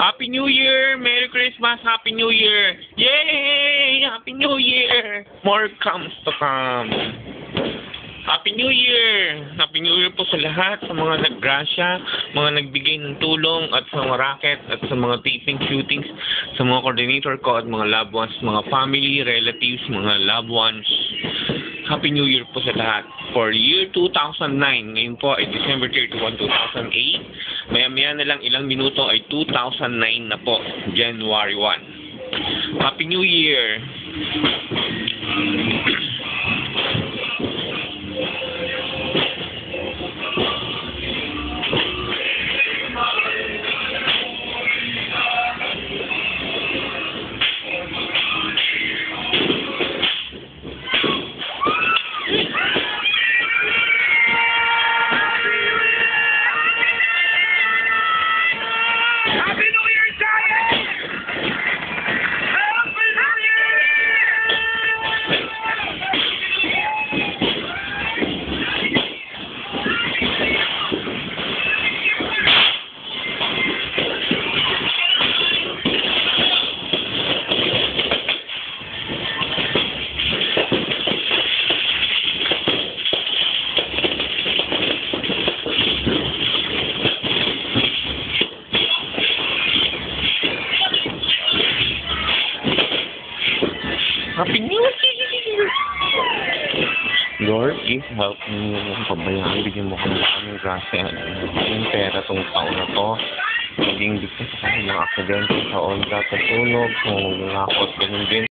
Happy New Year! Merry Christmas! Happy New Year! Yay! Happy New Year! More comes to come. Happy New Year! Happy New Year po sa lahat, sa mga naggrasya, mga nagbigay ng tulong, at sa mga racket, at sa mga taping, shootings, sa mga coordinator ko, at mga loved ones, mga family, relatives, mga loved ones. Happy New Year po sa lahat. For year 2009, ngayon po ay December 31, 2008. Maya-maya na lang ilang minuto ay 2009 na po, January 1. Happy New Year! Happy New Year! Lord, please help me. Pabayaan, bigyan mo kami ng grasya. Yung pera tong taon na to. Maging dito sa kanilang aksidente sa onda, sa sunog, kung nakot, ganun din.